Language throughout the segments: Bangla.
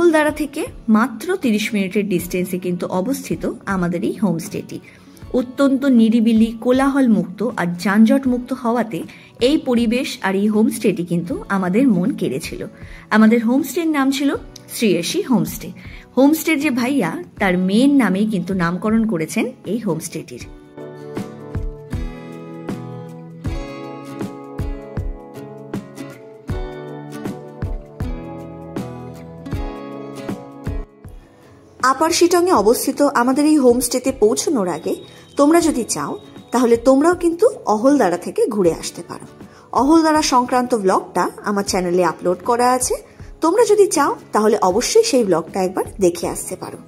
অহলদারা থেকে মাত্র 30 মিনিটের ডিস্টেন্সে কিন্তু অবস্থিত আমাদের এই হোমস্টেটি। অত্যন্ত নিরিবিলি, কোলাহল মুক্ত আর যানজট মুক্ত হওয়াতে এই পরিবেশ আর এই হোমস্টেটি কিন্তু আমাদের মন কেড়েছিল। আমাদের হোমস্টের নাম ছিল শ্রীয়সী হোমস্টে। হোমস্টের যে ভাইয়া, তার মেয়ের নামেই কিন্তু নামকরণ করেছেন এই হোমস্টেটির। আপার শিটংয়ে অবস্থিত আমাদের এই হোমস্টেতে পৌঁছানোর আগে তোমরা যদি চাও তাহলে তোমরাও কিন্তু অহলদারা থেকে ঘুরে আসতে পারো। অহলদারা সংক্রান্ত ব্লগটা আমার চ্যানেলে আপলোড করা আছে, তোমরা যদি চাও তাহলে অবশ্যই সেই ব্লগটা একবার দেখে আসতে পারো।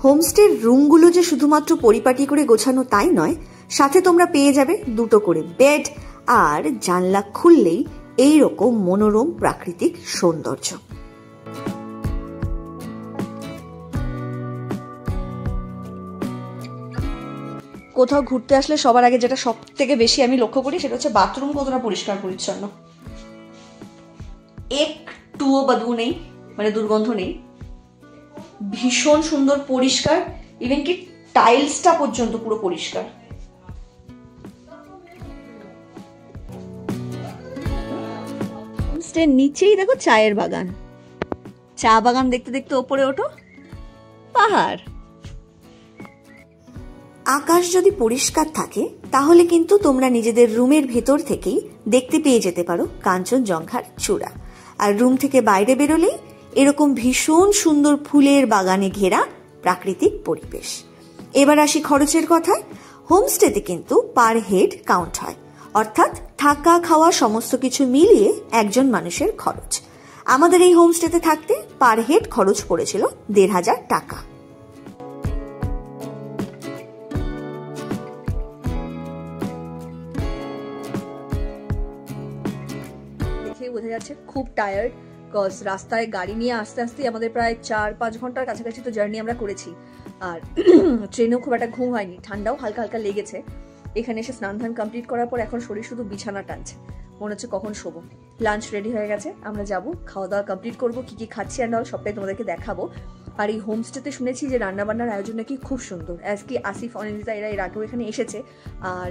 হোমস্টের রুমগুলো যে শুধুমাত্র পরিপাটি করে গোছানো তাই নয়, সাথে তোমরা পেয়ে যাবে 2টো করে বেড, আর জানলা খুললেই এইরকম মনোরম প্রাকৃতিক সৌন্দর্য। কোথাও ঘুরতে আসলে সবার আগে যেটা সব থেকে বেশি আমি লক্ষ্য করি সেটা হচ্ছে বাথরুম কতটা পরিষ্কার পরিচ্ছন্ন। একটুও বদবু নেই, মানে দুর্গন্ধ নেই, ভীষণ সুন্দর পরিষ্কার, ইভেন কি টাইলসটা পর্যন্ত পুরো পরিষ্কার। হোমস্টের নিচেই দেখো চায়ের বাগান, চা বাগান দেখতে দেখতে ওপরে ওঠো পাহাড়। আকাশ যদি পরিষ্কার থাকে তাহলে কিন্তু তোমরা নিজেদের রুমের ভেতর থেকেই দেখতে পেয়ে যেতে পারো কাঞ্চনজঙ্ঘার চূড়া, আর রুম থেকে বাইরে বেরোলেই এরকম ভীষণ সুন্দর ফুলের বাগানে ঘেরা প্রাকৃতিক পরিবেশ। এবার আসি খরচের কথায়। হোমস্টেতে কিন্তু পার হেড কাউন্ট হয়, অর্থাৎ থাকা খাওয়া সমস্ত কিছু মিলিয়ে একজন মানুষের খরচ। আমাদের এই হোমস্টেতে থাকতে পার হেড খরচ পড়েছিল 1500 টাকা। বোঝা যাচ্ছে খুব টায়ার্ড, বিকজ রাস্তায় গাড়ি নিয়ে আস্তে আস্তে আমাদের প্রায় 4-5 ঘন্টার কাছাকাছি তো জার্নি আমরা করেছি, আর ট্রেনেও খুব একটা ঘুম হয়নি, ঠান্ডাও হালকা হালকা লেগেছে। এখানে এসে স্নান ধান কমপ্লিট করার পর এখন শরীর শুধু বিছানা টানছে, মনে হচ্ছে কখন শোবো। লাঞ্চ রেডি হয়ে গেছে, আমরা যাব, খাওয়া দাওয়া কমপ্লিট করবো, কি কি খাচ্ছি অ্যান্ড অল সবটাই তোমাদেরকে দেখাবো। আর এই হোমস্টেতে শুনেছি যে রান্নাবান্নার আয়োজন নাকি খুব সুন্দর, অ্যাজ কি আসিফ অনিন্দিতা এরা এর আগেও এখানে এসেছে, আর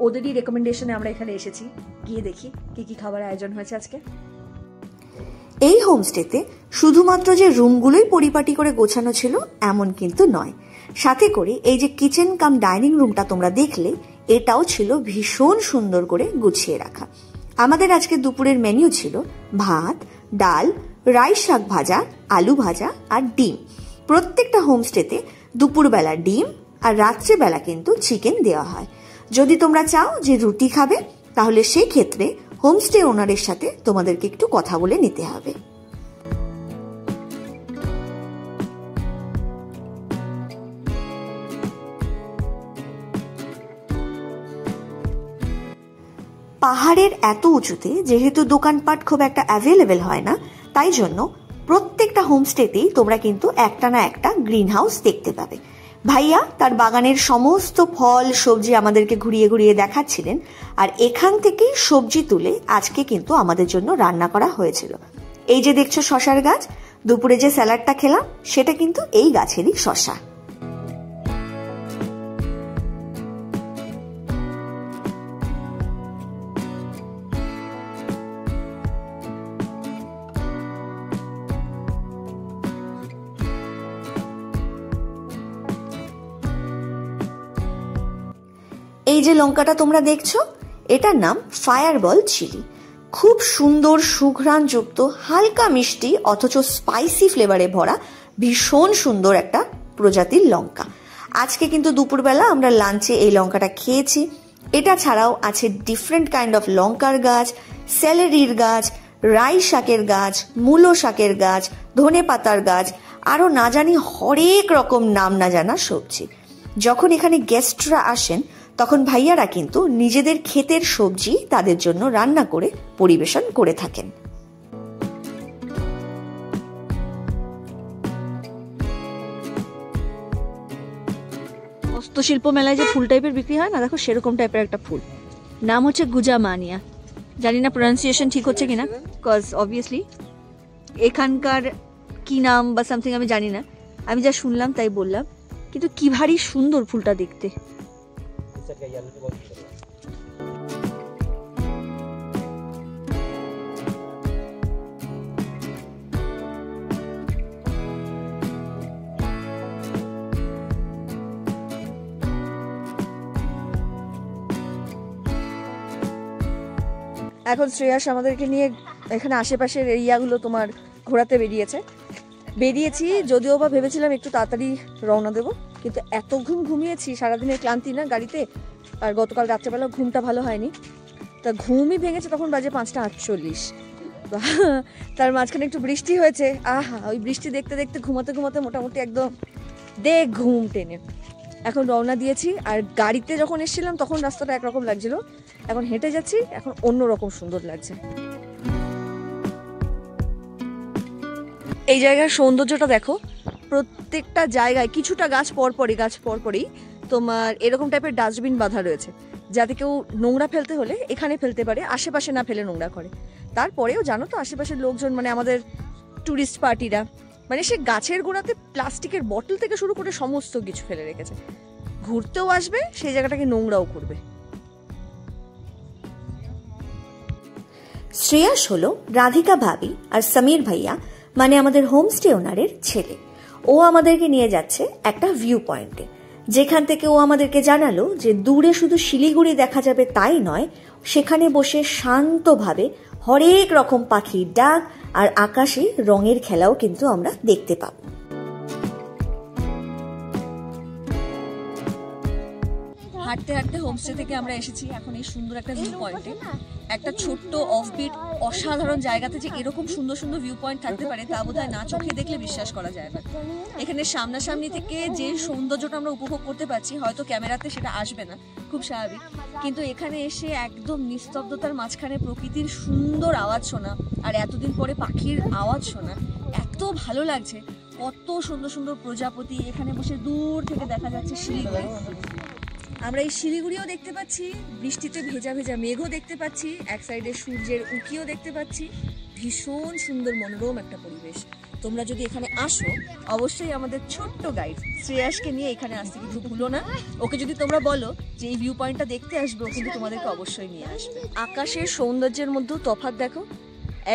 ওদেরই রেকমেন্ডেশনে আমরা এখানে এসেছি। গিয়ে দেখি কি কি খাবার আয়োজন হয়েছে আজকে। এই হোমস্টেতে শুধুমাত্র যে রুমগুলোই পরিপাটি করে গোছানো ছিল এমন কিন্তু নয়, সাথে করে এই যে কিচেন কাম ডাইনিং রুমটা তোমরা দেখলে, এটাও ছিল ভীষণ সুন্দর করে গুছিয়ে রাখা। আমাদের আজকে দুপুরের মেনু ছিল ভাত, ডাল, রাইস শাক ভাজা, আলু ভাজা আর ডিম। প্রত্যেকটা হোমস্টেতে দুপুরবেলা ডিম আর রাত্রেবেলা কিন্তু চিকেন দেওয়া হয়। যদি তোমরা চাও যে রুটি খাবে তাহলে সেই ক্ষেত্রে হোমস্টে ওনারের সাথে তোমাদেরকে একটু কথা বলে নিতে হবে। পাহাড়ের এত উঁচুতে যেহেতু দোকানপাট খুব একটা অ্যাভেলেবেল হয় না, তাই জন্য প্রত্যেকটা হোমস্টেতেই তোমরা কিন্তু একটা না একটা গ্রিন হাউস দেখতে পাবে। ভাইয়া তার বাগানের সমস্ত ফল সবজি আমাদেরকে ঘুরিয়ে ঘুরিয়ে দেখাচ্ছিলেন, আর এখান থেকেই সবজি তুলে আজকে কিন্তু আমাদের জন্য রান্না করা হয়েছিল। এই যে দেখছো শশার গাছ, দুপুরে যে স্যালাডটা খেলাম সেটা কিন্তু এই গাছেরই শশা। এই যে লঙ্কাটা তোমরা দেখছো, এটার নাম ফায়ারবল চিলি। খুব সুন্দর সুঘ্রাণযুক্ত, হালকা মিষ্টি অথচ স্পাইসি ফ্লেভারে ভরা ভীষণ সুন্দর একটা প্রজাতির লঙ্কা। আজকে কিন্তু দুপুরবেলা আমরা লাঞ্চে এই লঙ্কাটা খেয়েছি। এটা ছাড়াও আছে ডিফারেন্ট কাইন্ড অফ লঙ্কার গাছ, স্যালারির গাছ, রাই শাকের গাছ, মূলো শাকের গাছ, ধনে পাতার গাছ, আরো না জানি হরেক রকম নাম না জানা সবজি। যখন এখানে গেস্টরা আসেন তখন ভাইয়ারা কিন্তু নিজেদের ক্ষেতের সবজি তাদের জন্য রান্না করে পরিবেশন করে থাকেন। হস্তশিল্প মেলায় যে ফুল টাইপের বিক্রি হয় না, দেখো সেরকম টাইপের একটা ফুল, নাম হচ্ছে গুজামানিয়া। জানি না প্রোনাউন্সিয়েশন ঠিক হচ্ছে কিনা, কজ অবভিয়াসলি এখানকার কি নাম বা সামথিং আমি জানি না, আমি যা শুনলাম তাই বললাম, কিন্তু কি ভারী সুন্দর ফুলটা দেখতে। এখন শ্রেয়াস আমাদেরকে নিয়ে এখানে আশেপাশের এরিয়াগুলো তোমার ঘোরাতে বেরিয়েছি, যদিও বা ভেবেছিলাম একটু তাড়াতাড়ি রওনা দেবো, কিন্তু এত ঘুমিয়েছি, সারাদিনের ক্লান্তি না গাড়িতে, আর গতকাল রাত্রেবেলা ঘুমটা ভালো হয়নি, তা ঘুমই ভেঙেছে তখন বাজে 5:48। তার মাঝখানে একটু বৃষ্টি হয়েছে, আহা ওই বৃষ্টি দেখতে দেখতে ঘুমাতে ঘুমাতে মোটামুটি একদম ঘুম টেনে এখন রওনা দিয়েছি। আর গাড়িতে যখন এসেছিলাম তখন রাস্তাটা একরকম লাগছিল, এখন হেঁটে যাচ্ছি, এখন অন্যরকম সুন্দর লাগছে। এই জায়গার সৌন্দর্যটা দেখো, প্রত্যেকটা জায়গায় কিছুটা গাছ পরপরই তোমার এরকম টাইপের ডাস্টবিন বাঁধা রয়েছে, যাতে কেউ নোংরা ফেলতে হলে এখানে ফেলতে পারে, আশেপাশে না ফেলে নোংরা করে। তারপরেও জানো তো আশেপাশের লোকজন মানে আমাদের ট্যুরিস্ট পার্টিরা মানে সে গাছের গোড়াতে প্লাস্টিকের বটল থেকে শুরু করে সমস্ত কিছু ফেলে রেখেছে, ঘুরতেও আসবে সেই জায়গাটাকে নোংরাও করবে। শ্রেয়াস হলো রাধিকা ভাবি আর সমীর ভাইয়া মানে আমাদের হোমস্টে ওনারের ছেলে। ও আমাদেরকে নিয়ে যাচ্ছে একটা ভিউ পয়েন্টে, যেখান থেকে ও আমাদেরকে জানালো যে দূরে শুধু শিলিগুড়ি দেখা যাবে তাই নয়, সেখানে বসে শান্তভাবে হরেক রকম পাখির ডাক আর আকাশে রঙের খেলাও কিন্তু আমরা দেখতে পাবো। হাঁটতে হাঁটতে হোমস্টে থেকে আমরা এসেছি এখন এই সুন্দর একটা ভিউ পয়েন্টে, একটা ছোট্ট অফবিট অসাধারণ জায়গাতে যে এরকম সুন্দর সুন্দর ভিউ পয়েন্ট থাকতে পারে তা বোধহয় না চোখে দেখলে বিশ্বাস করা যায় না। এখানে সামনাসামনি থেকে যে সৌন্দর্যটা আমরা উপভোগ করতে পারছি, হয়তো ক্যামেরাতে সেটা আসবে না, খুব স্বাভাবিক, কিন্তু এখানে এসে একদম নিস্তব্ধতার মাঝখানে প্রকৃতির সুন্দর আওয়াজ শোনা আর এতদিন পরে পাখির আওয়াজ শোনা এত ভালো লাগছে। কত সুন্দর সুন্দর প্রজাপতি, এখানে বসে দূর থেকে দেখা যাচ্ছে শিলিগুড়ি, আমরা এই শিলিগুড়িও দেখতে পাচ্ছি, বৃষ্টিতে ভেজা ভেজা মেঘও দেখতে পাচ্ছি, এক সাইডে সূর্যের উঁকিও দেখতে পাচ্ছি, ভীষণ সুন্দর মনোরম একটা পরিবেশ। তোমরা যদি এখানে আসো অবশ্যই আমাদের ছোট্ট গাইড শ্রেয়াসকে নিয়ে এখানে আসতে কিন্তু ভুলো না। ওকে যদি তোমরা বলো যে এই ভিউ পয়েন্টটা দেখতে আসবে, ও কিন্তু তোমাদেরকে অবশ্যই নিয়ে আসবে। আকাশের সৌন্দর্যের মধ্যেও তফাৎ দেখো,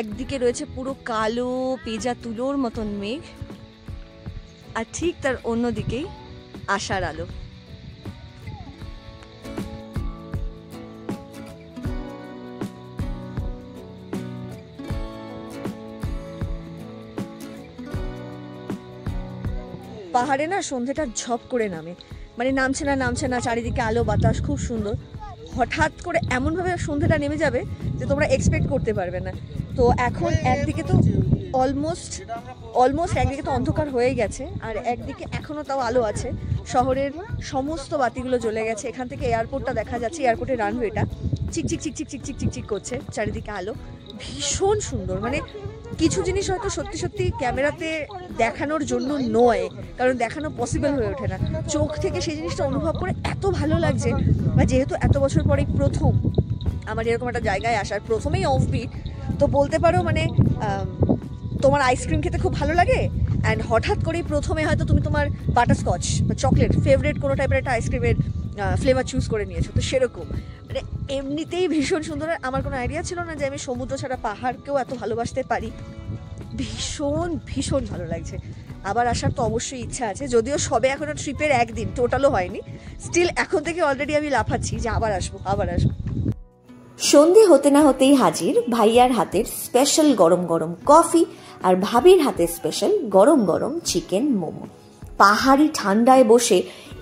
একদিকে রয়েছে পুরো কালো পেজা তুলোর মতন মেঘ, আর ঠিক তার অন্যদিকেই আশার আলো। পাহাড়ে না সন্ধ্যেটা ঝপ করে নামে, মানে নামছে না, চারিদিকে আলো বাতাস খুব সুন্দর, হঠাৎ করে এমনভাবে সন্ধ্যেটা নেমে যাবে যে তোমরা এক্সপেক্ট করতে পারবে না। তো এখন একদিকে তো অলমোস্ট একদিকে তো অন্ধকার হয়ে গেছে, আর একদিকে এখনো তাও আলো আছে, শহরের সমস্ত বাতিগুলো জ্বলে গেছে, এখান থেকে এয়ারপোর্টটা দেখা যাচ্ছে, এয়ারপোর্টের রানওয়েটা চিক করছে, চারিদিকে আলো, ভীষণ সুন্দর। মানে কিছু জিনিস হয়তো সত্যি সত্যি ক্যামেরাতে দেখানোর জন্য নয়, কারণ দেখানো পসিবল হয়ে ওঠে না, চোখ থেকে সেই জিনিসটা অনুভব করে এত ভালো লাগছে। বা যেহেতু এত বছর পরে প্রথম আমার এরকম একটা জায়গায় আসার, প্রথমেই অফবিট, তো বলতে পারো মানে তোমার আইসক্রিম খেতে খুব ভালো লাগে অ্যান্ড হঠাৎ করেই প্রথমে হয়তো তুমি তোমার বাটারস্কচ বা চকলেট ফেভারিট কোনো টাইপের একটা আইসক্রিমের ফ্লেভার চুজ করে নিয়েছো, তো সেরকম মানে এমনিতেই ভীষণ সুন্দর। আমার কোনো আইডিয়া ছিল না যে আমি সমুদ্র ছাড়া পাহাড়কেও এত ভালোবাসতে পারি, ভীষণ ভালো লাগছে। আবার আসার তো অবশ্যই ইচ্ছা আছে, যদিও সবে এখনো ট্রিপের একদিন টোটালও হয়নি, স্টিল এখন থেকে অলরেডি আমি লাফাচ্ছি যে আবার আসবো। সন্ধে হতে না হতেই হাজির ভাইয়ার হাতের স্পেশাল গরম গরম কফি আর ভাবির হাতের স্পেশাল গরম গরম চিকেন মোমো। পাহাড়ি ঠান্ডায় বসে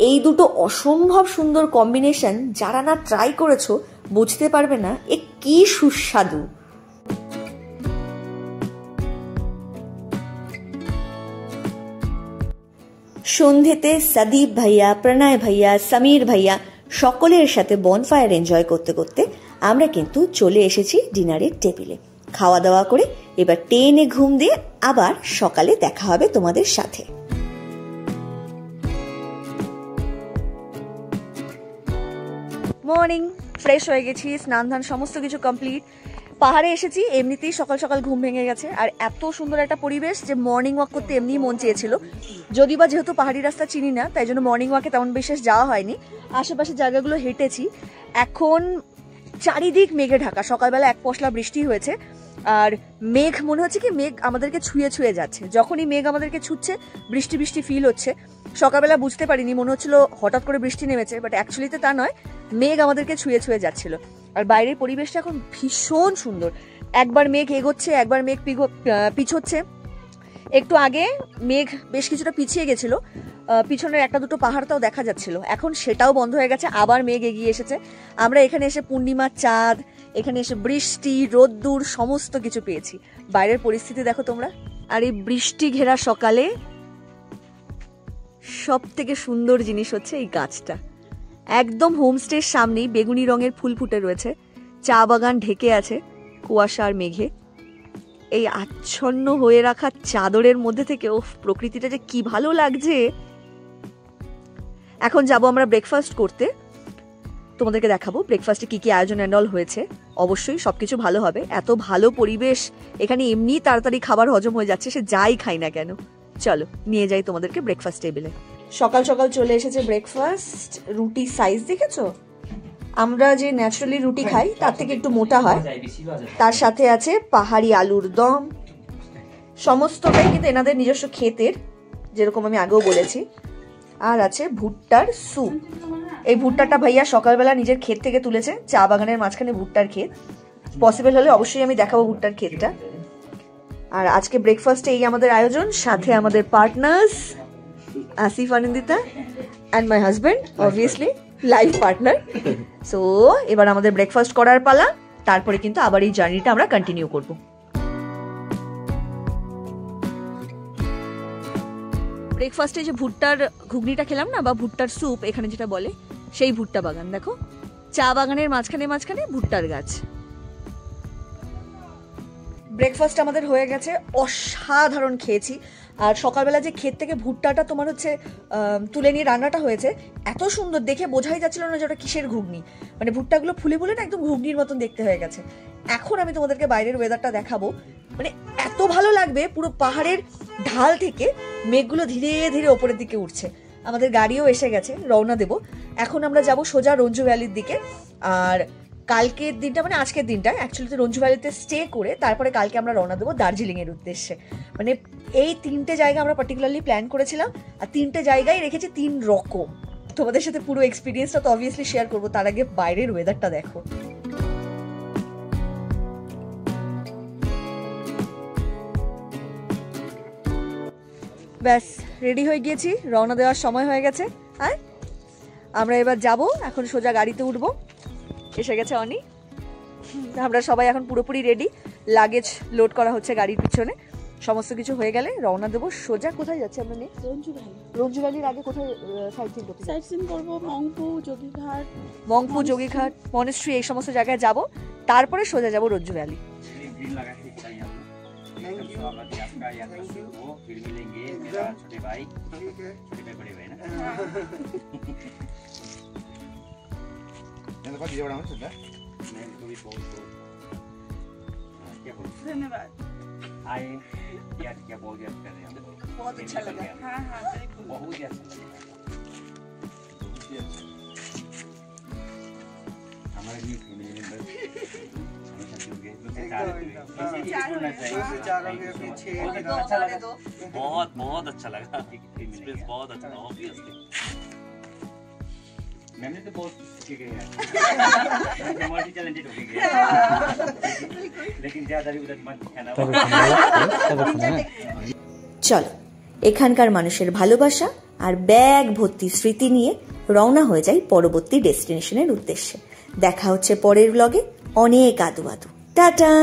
এই দুটো অসম্ভব সুন্দর কম্বিনেশন যারা না ট্রাই করেছো বুঝতে পারবে না এ কি সুস্বাদু। সন্ধেতে সদীপ ভাইয়া, প্রণয় ভাইয়া, সমীর ভাইয়া সকলের সাথে বনফায়ার এনজয় করতে করতে আমরা কিন্তু চলে এসেছি ডিনারের টেবিলে। খাওয়া দাওয়া করে এবার টেনে ঘুম দিয়ে আবার সকালে দেখা হবে তোমাদের সাথে। মর্নিং, ফ্রেশ হয়ে গেছি, স্নান ধান সমস্ত কিছু কমপ্লিট, পাহাড়ে এসেছি, এমনিতেই সকাল সকাল ঘুম ভেঙে গেছে, আর এত সুন্দর একটা পরিবেশ যে মর্নিং ওয়াক করতে এমনিই মন চেয়েছিল। যদি বা যেহেতু পাহাড়ি রাস্তা চিনি না, তাই জন্য মর্নিং ওয়াকে তেমন বিশেষ যাওয়া হয়নি, আশেপাশের জায়গাগুলো হেঁটেছি। এখন চারিদিক মেঘে ঢাকা, সকালবেলা এক পশলা বৃষ্টি হয়েছে, আর মেঘ মনে হচ্ছে কি মেঘ আমাদেরকে ছুঁয়ে ছুঁয়ে যাচ্ছে। যখনই মেঘ আমাদেরকে ছুঁচ্ছে বৃষ্টি বৃষ্টি ফিল হচ্ছে। সকালবেলা বুঝতে পারিনি, মনে হচ্ছিল হঠাৎ করে বৃষ্টি নেমেছে, বাট অ্যাকচুয়ালিতে তা নয়, মেঘ আমাদেরকে ছুঁয়ে ছুঁয়ে যাচ্ছিল। আর বাইরের পরিবেশটা এখন ভীষণ সুন্দর, একবার মেঘ এগোচ্ছে, একবার মেঘ পিছোচ্ছে। একটু আগে মেঘ বেশ কিছুটা পিছিয়ে গেছিল, পিছনের একটা দুটো পাহাড়টাও দেখা যাচ্ছিল, এখন সেটাও বন্ধ হয়ে গেছে, আবার মেঘ এগিয়ে এসেছে। আমরা এখানে এসে পূর্ণিমার চাঁদ, এখানে এসে বৃষ্টি, রোদ্দুর সমস্ত কিছু পেয়েছি। বাইরের পরিস্থিতি দেখো তোমরা। আর এই বৃষ্টি ঘেরা সকালে সব থেকে সুন্দর জিনিস হচ্ছে এই গাছটা। একদম হোমস্টের সামনেই বেগুনি রঙের ফুল ফুটে রয়েছে, চা বাগান ঢেকে আছে কুয়াশা আর মেঘে। এই আচ্ছন্ন হয়ে রাখা চাদরের মধ্যে থেকে প্রকৃতিটা যে কি ভালো লাগছে। এখন যাব আমরা ব্রেকফাস্ট করতে, তোমাদেরকে দেখাবো ব্রেকফাস্টে কি কি আয়োজন অ্যান্ড অল হয়েছে। অবশ্যই সবকিছু ভালো হবে, এত ভালো পরিবেশ, এখানে এমনি তাড়াতাড়ি খাবার হজম হয়ে যাচ্ছে, সে যাই খাই না কেন। চলো নিয়ে যাই তোমাদেরকে ব্রেকফাস্ট টেবিলে। সকাল সকাল চলে এসেছে ব্রেকফাস্ট। রুটি সাইজ দেখেছো, আমরা যে ন্যাচারালি রুটি খাই তার থেকে একটু মোটা হয়, তার সাথে আছে পাহাড়ি আলুর দম, সমস্তটাই কিন্তু এনাদের নিজস্ব ক্ষেতের, যেরকম আমি আগেও বলেছি। আর আছে ভুট্টার স্যুপ। এই ভুট্টাটা ভাইয়া সকালবেলা নিজের ক্ষেত থেকে তুলেছে, চা বাগানের মাঝখানে ভুট্টার ক্ষেত। পসিবল হলে অবশ্যই আমি দেখাবো ভুট্টার ক্ষেতটা। আর আজকে ব্রেকফাস্টে এই আমাদের আয়োজন, সাথে আমাদের partners Asif Anandita and my husband, obviously life partner. So এবার আমাদের ব্রেকফাস্ট করার পালা, তারপরে কিন্তু আবার এই জার্নিটা আমরা কন্টিনিউ করব। ব্রেকফাস্টে যে ভুট্টার ঘুগনিটা খেলাম না, বা ভুট্টার স্যুপ এখানে যেটা বলে, সেই ভুট্টা বাগান দেখো, চা বাগানের মাঝখানে মাঝখানে ভুট্টার গাছ। ব্রেকফাস্ট আমাদের হয়ে গেছে, অসাধারণ খেয়েছি। আর সকালবেলা যে ক্ষেত থেকে ভুট্টাটা তোমার হচ্ছে তুলে নিয়ে রান্নাটা হয়েছে, এত সুন্দর দেখে বোঝাই যাচ্ছিল না যে ওটা কিসের ঘুগনি, মানে ভুট্টাগুলো ফুলে ফুলে না একদম ঘুগনির মতন দেখতে হয়ে গেছে। এখন আমি তোমাদেরকে বাইরের ওয়েদারটা দেখাবো, মানে এত ভালো লাগবে। পুরো পাহাড়ের ঢাল থেকে মেঘগুলো ধীরে ধীরে ওপরের দিকে উঠছে। আমাদের গাড়িও এসে গেছে, রওনা দেব। এখন আমরা যাব সোজা রঞ্জু ভ্যালির দিকে। আর কালকের দিনটা, মানে আজকের দিনটা অ্যাকচুয়ালি রঞ্জু ভ্যালিতে স্টে করে তারপরে কালকে আমরা রওনা দেবো দার্জিলিংয়ের উদ্দেশ্যে। মানে এই তিনটে জায়গা আমরা পার্টিকুলারলি প্ল্যান করেছিলাম, আর তিনটে জায়গায় রেখেছি তিন রকম। তোমাদের সাথে পুরো এক্সপিরিয়েন্সটা তো অবভিয়াসলি শেয়ার করবো, তার আগে বাইরের ওয়েদারটা দেখো। ব্যাস রেডি হয়ে গিয়েছি, রওনা দেওয়ার সময় হয়ে গেছে। আর আমরা এবার যাব, এখন সোজা গাড়িতে উঠবো। এসে গেছে অনি, আমরা সবাই এখন পুরোপুরি রেডি। লাগেজ লোড করা হচ্ছে গাড়ির পিছনে, সমস্ত কিছু হয়ে গেলে রওনা দেবো সোজা। কোথায় যাচ্ছি আমরা? রঞ্জু ভ্যালি। রঞ্জু ভ্যালির আগে কোথায় সাইট সিন করতে? সাইট সিন করবো মংপু, যোগীঘাট, মনেস্ট্রি, এই সমস্ত জায়গায় যাব, তারপরে সোজা যাব রঞ্জু ভ্যালি। धन्यवाद। आए यार क्या बहुत याद कर रहे हैं, बहुत अच्छा लगा। हाँ हाँ बहुत ही अच्छा लगा। हमारे भी फैमिली मेंबर हमेशा जुड़ गए, अच्छा लगा, बहुत अच्छा लगा, एक्सपीरियंस बहुत अच्छा था। ऑब्वियसली मैंने तो बहुत सीखे गए हैं, मल्टी टैलेंटेड हो गए, लेकिन ज्यादा भी उधर मत खाना। চলো এখানকার মানুষের ভালোবাসা আর ব্যাগ ভর্তি স্মৃতি নিয়ে রওনা হয়ে যাই পরবর্তী ডেস্টিনেশনের উদ্দেশ্যে। দেখা হচ্ছে পরের ব্লগে। অনেক আদু আদু, টাটা।